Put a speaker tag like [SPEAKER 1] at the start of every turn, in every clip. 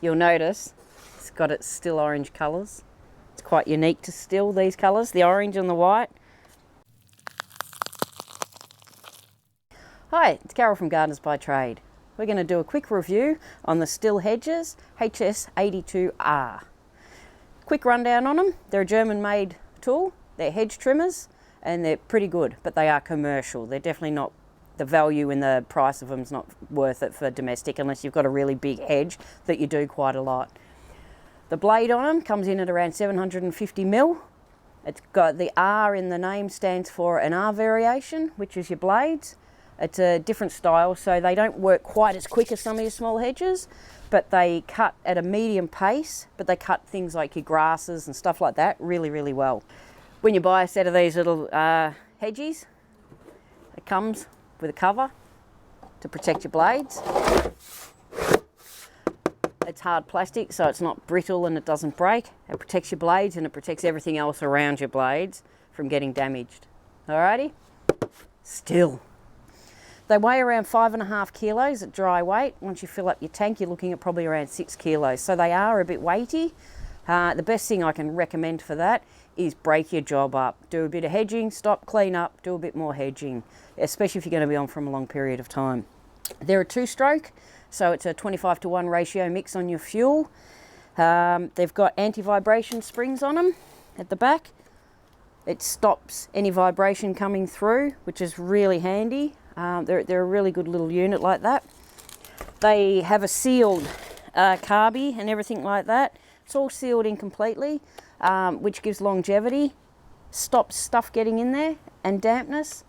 [SPEAKER 1] you'll notice it's got its Stihl orange colours. It's quite unique to Stihl, these colours, the orange and the white. Hi, it's Carol from Gardeners by Trade. We're going to do a quick review on the Stihl Hedges HS82R. Quick rundown on them. They're a German-made tool. They're hedge trimmers and they're pretty good, but they are commercial. They're definitely not, the value in the price of them is not worth it for domestic unless you've got a really big hedge that you do quite a lot. The blade on them comes in at around 750mm. It's got the R in the name, stands for an R variation, which is your blades. It's a different style, so they don't work quite as quick as some of your small hedges, but they cut at a medium pace, but they cut things like your grasses and stuff like that really, really well. When you buy a set of these little hedges, it comes with a cover to protect your blades. It's hard plastic, so it's not brittle and it doesn't break. It protects your blades and it protects everything else around your blades from getting damaged. Alrighty? Stihl. They weigh around 5.5 kilos at dry weight. Once you fill up your tank, you're looking at probably around 6 kilos. So they are a bit weighty. The best thing I can recommend for that is break your job up. Do a bit of hedging, stop, clean up, do a bit more hedging, especially if you're going to be on from a long period of time. They're a 2-stroke, so it's a 25-to-1 ratio mix on your fuel. They've got anti-vibration springs on them at the back. It stops any vibration coming through, which is really handy. They're a really good little unit like that. They have a sealed carby and everything like that. It's all sealed in completely, which gives longevity, stops stuff getting in there and dampness.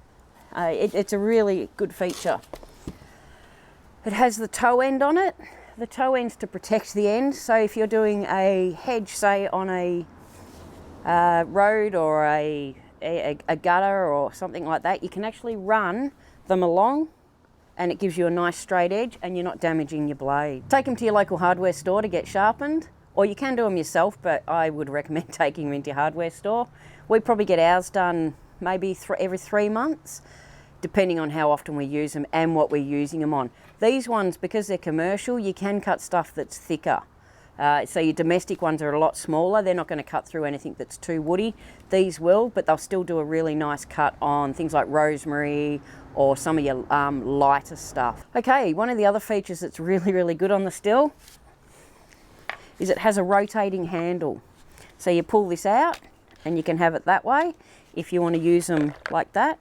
[SPEAKER 1] It's a really good feature. It has the toe end on it. The toe end's to protect the end. So if you're doing a hedge, say on a road or a gutter or something like that, you can actually run them along and it gives you a nice straight edge and you're not damaging your blade. Take them to your local hardware store to get sharpened, or you can do them yourself, but I would recommend taking them into your hardware store. We probably get ours done maybe every 3 months, depending on how often we use them and what we're using them on. These ones, because they're commercial, you can cut stuff that's thicker. So your domestic ones are a lot smaller. They're not going to cut through anything that's too woody. These will, but they'll still do a really nice cut on things like rosemary or some of your lighter stuff. Okay, one of the other features that's really, really good on the Stihl is it has a rotating handle. So you pull this out and you can have it that way if you want to use them like that.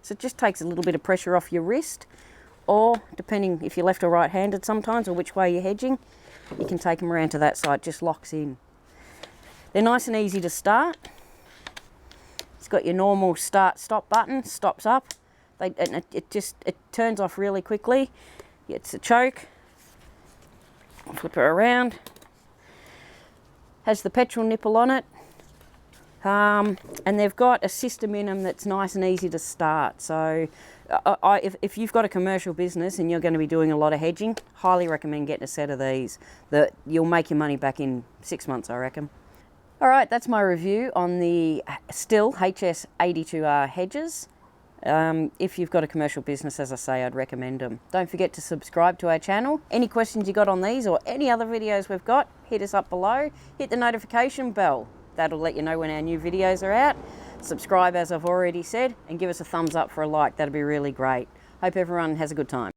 [SPEAKER 1] So it just takes a little bit of pressure off your wrist, or depending if you're left or right-handed sometimes, or which way you're hedging, you can take them around to that side, just locks in. They're nice and easy to start. It's got your normal start-stop button, stops up. It turns off really quickly. It's a choke. I'll flip it around. Has the petrol nipple on it. And they've got a system in them that's nice and easy to start. So if you've got a commercial business and you're going to be doing a lot of hedging, highly recommend getting a set of these. You'll make your money back in 6 months, I reckon. All right, that's my review on the Stihl HS82R hedges. If you've got a commercial business, as I say, I'd recommend them. Don't forget to subscribe to our channel. Any questions you got on these or any other videos we've got, hit us up below. Hit the notification bell. That'll let you know when our new videos are out. Subscribe, as I've already said, and give us a thumbs up for a like. That'd be really great. Hope everyone has a good time.